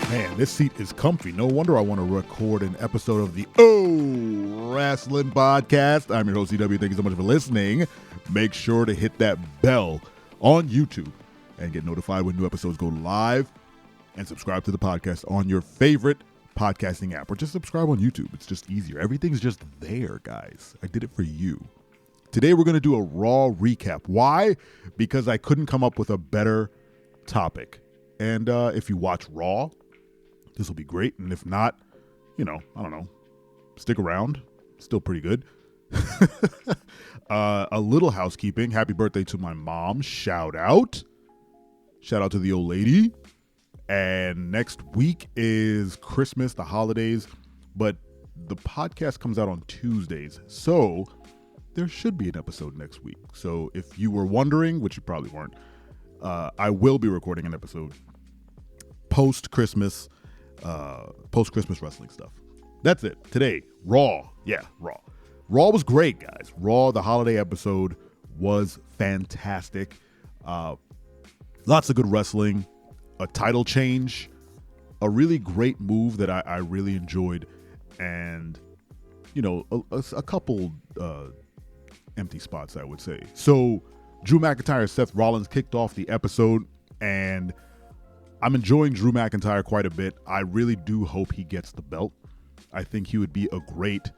Man, this seat is comfy. No wonder I want to record an episode of the Oh Wrestling Podcast. I'm your host, CW. Thank you so much for listening. Make sure to hit that bell on YouTube and get notified when new episodes go live. And subscribe to the podcast on your favorite podcasting app. Or just subscribe on YouTube. It's just easier. Everything's just there, guys. I did it for you. Today we're going to do a Raw recap. Why? Because I couldn't come up with a better topic. And if you watch Raw, this will be great. And if not, I don't know, stick around. Still pretty good. A little housekeeping. Happy birthday to my mom. Shout out. Shout out to the old lady. And next week is Christmas, the holidays. But the podcast comes out on Tuesdays. So there should be an episode next week. So if you were wondering, which you probably weren't, I will be recording an episode post-Christmas wrestling stuff. That's it. Today, Raw. Yeah, Raw. Raw was great, guys. Raw, the holiday episode, was fantastic. Lots of good wrestling, a title change, a really great move that I really enjoyed, and, a couple empty spots, I would say. So, Drew McIntyre and Seth Rollins kicked off the episode, and I'm enjoying Drew McIntyre quite a bit. I really do hope he gets the belt. I think he would be a great,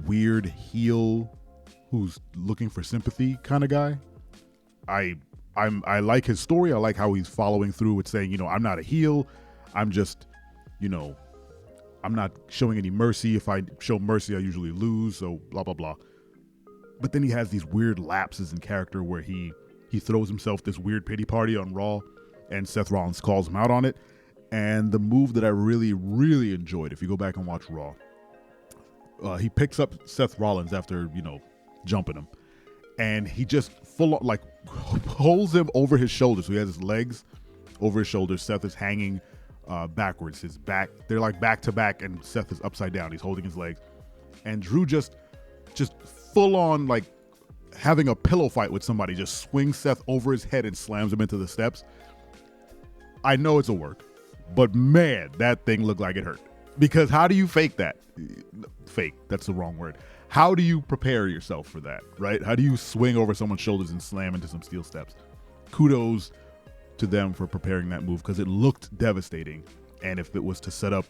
weird heel who's looking for sympathy kind of guy. I like his story. I like how he's following through with saying, I'm not a heel. I'm just, I'm not showing any mercy. If I show mercy, I usually lose. So blah, blah, blah. But then he has these weird lapses in character where he throws himself this weird pity party on Raw, and Seth Rollins calls him out on it. And the move that I really, really enjoyed, if you go back and watch Raw, he picks up Seth Rollins after, jumping him. And he just holds him over his shoulders. So he has his legs over his shoulders. Seth is hanging backwards. His back, they're like back to back, and Seth is upside down. He's holding his legs. And Drew just full on like having a pillow fight with somebody, just swings Seth over his head and slams him into the steps. I know it's a work, but man, that thing looked like it hurt. Because how do you fake that? Fake, that's the wrong word. How do you prepare yourself for that, right? How do you swing over someone's shoulders and slam into some steel steps? Kudos to them for preparing that move because it looked devastating. And if it was to set up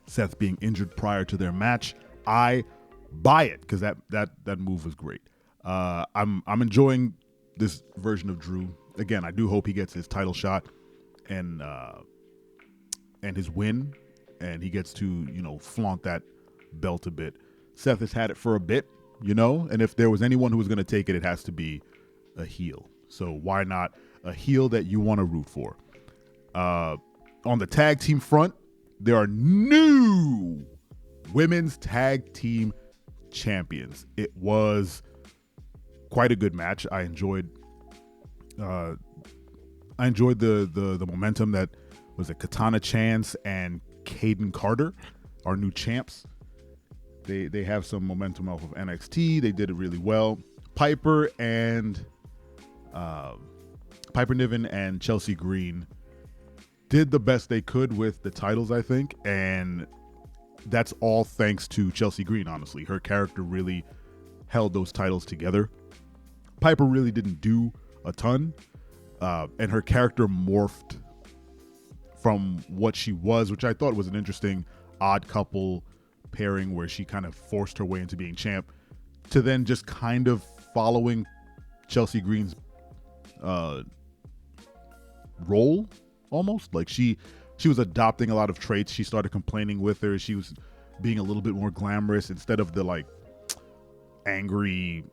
Seth being injured prior to their match, I buy it because that move was great. I'm enjoying this version of Drew. Again, I do hope he gets his title shot and his win, and he gets to flaunt that belt a bit. Seth has had it for a bit, and if there was anyone who was going to take it, it has to be a heel. So why not a heel that you want to root for? On the tag team front, there are new women's tag team champions. It was quite a good match. I enjoyed the momentum that was it. Katana Chance and Kaden Carter, our new champs. They have some momentum off of NXT. They did it really well. Piper Niven and Chelsea Green did the best they could with the titles, I think, and that's all thanks to Chelsea Green, honestly. Her character really held those titles together. Piper really didn't do a ton, and her character morphed from what she was, which I thought was an interesting odd couple pairing where she kind of forced her way into being champ, to then just kind of following Chelsea Green's role almost. Like she was adopting a lot of traits. She started complaining with her. She was being a little bit more glamorous instead of the like angry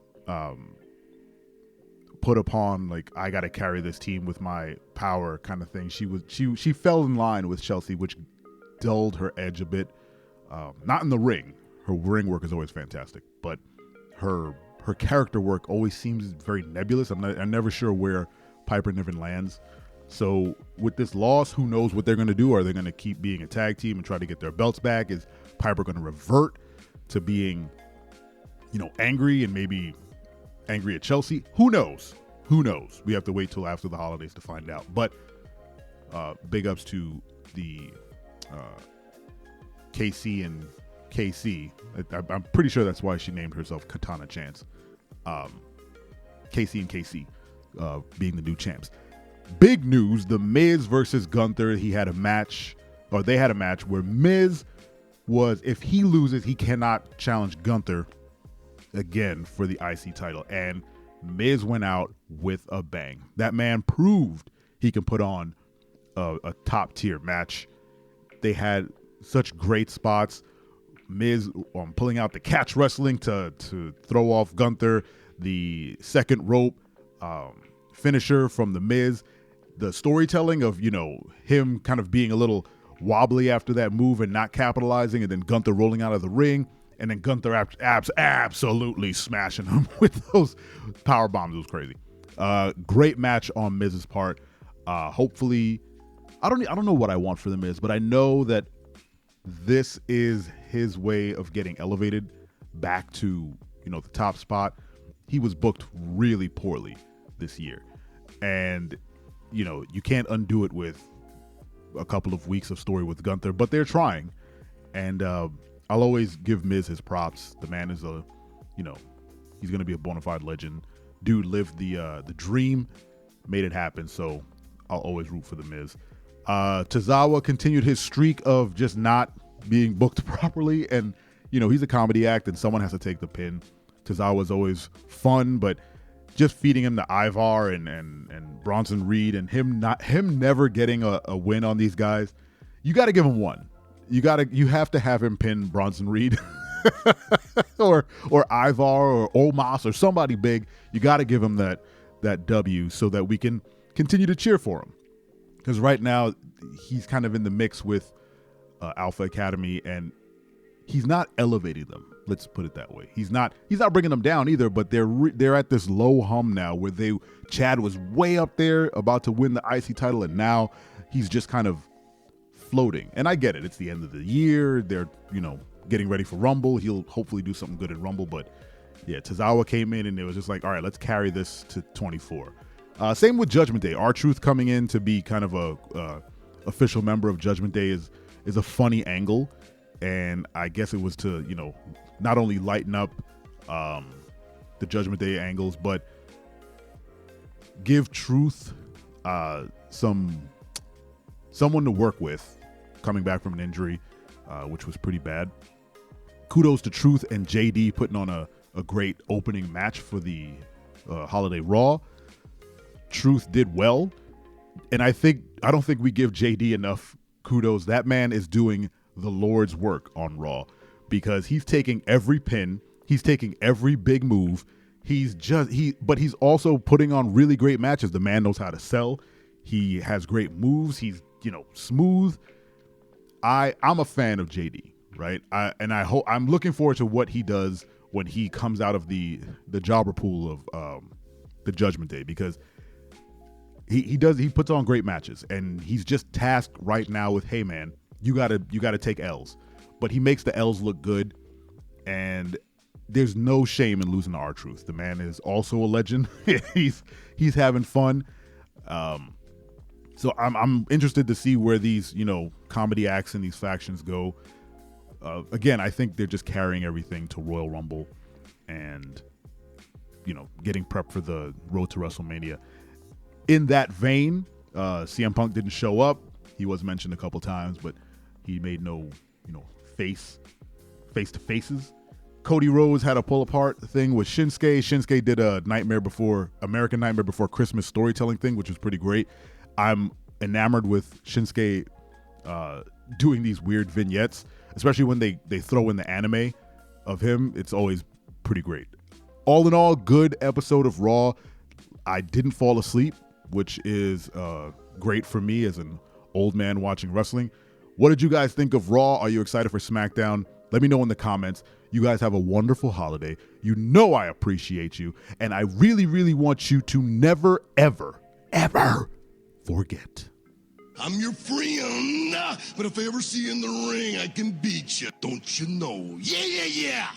put upon like I gotta carry this team with my power kind of thing. She fell in line with Chelsea, which dulled her edge a bit. Not in the ring. Her ring work is always fantastic, but her character work always seems very nebulous. I'm never sure where Piper Niven lands. So with this loss, who knows what they're going to do? Are they going to keep being a tag team and try to get their belts back? Is Piper going to revert to being, angry and maybe angry at Chelsea? Who knows? We have to wait till after the holidays to find out. But big ups to the KC and KC. I'm pretty sure that's why she named herself Katana Chance. KC and KC being the new champs. Big news, The Miz versus Gunther. They had a match where Miz was, if he loses, he cannot challenge Gunther again for the IC title. And Miz went out with a bang. That man proved he can put on a top tier match. They had such great spots. Miz pulling out the catch wrestling to throw off Gunther, the second rope finisher from The Miz, the storytelling of, him kind of being a little wobbly after that move and not capitalizing, and then Gunther rolling out of the ring, and then Gunther absolutely smashing him with those power bombs. It was crazy. Great match on Miz's part. Hopefully, I don't know what I want for The Miz, but I know that this is his way of getting elevated back to, the top spot. He was booked really poorly this year. And, you can't undo it with a couple of weeks of story with Gunther, but they're trying. And I'll always give Miz his props. The man is he's going to be a bona fide legend. Dude lived the dream, made it happen. So I'll always root for The Miz. Tozawa continued his streak of just not being booked properly. And, he's a comedy act and someone has to take the pin. Tozawa's always fun, but just feeding him to Ivar and Bronson Reed and him never getting a win on these guys. You got to give him one. You have to have him pin Bronson Reed or Ivar or Omos or somebody big. You got to give him that W so that we can continue to cheer for him. Because right now he's kind of in the mix with Alpha Academy, and he's not elevating them. Let's put it that way. He's not bringing them down either, but they're at this low hum now where Chad was way up there about to win the IC title, and now he's just kind of floating. And I get it. It's the end of the year. They're, getting ready for Rumble. He'll hopefully do something good at Rumble, but yeah, Tozawa came in and it was just like, all right, let's carry this to 24. Same with Judgment Day. R-Truth coming in to be kind of a official member of Judgment Day is a funny angle. And I guess it was to, not only lighten up the Judgment Day angles, but give Truth someone to work with coming back from an injury, which was pretty bad. Kudos to Truth and JD putting on a great opening match for the Holiday Raw. Truth did well, and I don't think we give JD enough kudos. That man is doing the Lord's work on Raw, because he's taking every pin, he's taking every big move. But he's also putting on really great matches. The man knows how to sell. He has great moves. He's, smooth. I'm a fan of JD, right? I'm looking forward to what he does when he comes out of the jobber pool of the Judgment Day, because he puts on great matches, and he's just tasked right now with, hey man, you gotta take L's, but he makes the L's look good, and there's no shame in losing to R-Truth. The man is also a legend. he's having fun. So I'm interested to see where these comedy acts and these factions go. Again, I think they're just carrying everything to Royal Rumble, and getting prepped for the road to WrestleMania. In that vein, CM Punk didn't show up. He was mentioned a couple times, but he made no, face-to-faces. Cody Rhodes had a pull-apart thing with Shinsuke. Shinsuke did a American Nightmare Before Christmas storytelling thing, which was pretty great. I'm enamored with Shinsuke doing these weird vignettes, especially when they throw in the anime of him. It's always pretty great. All in all, good episode of Raw. I didn't fall asleep, which is great for me as an old man watching wrestling. What did you guys think of Raw? Are you excited for SmackDown? Let me know in the comments. You guys have a wonderful holiday. I appreciate you. And I really, really want you to never, ever, ever forget. I'm your friend, but if I ever see you in the ring, I can beat you. Don't you know? Yeah, yeah, yeah.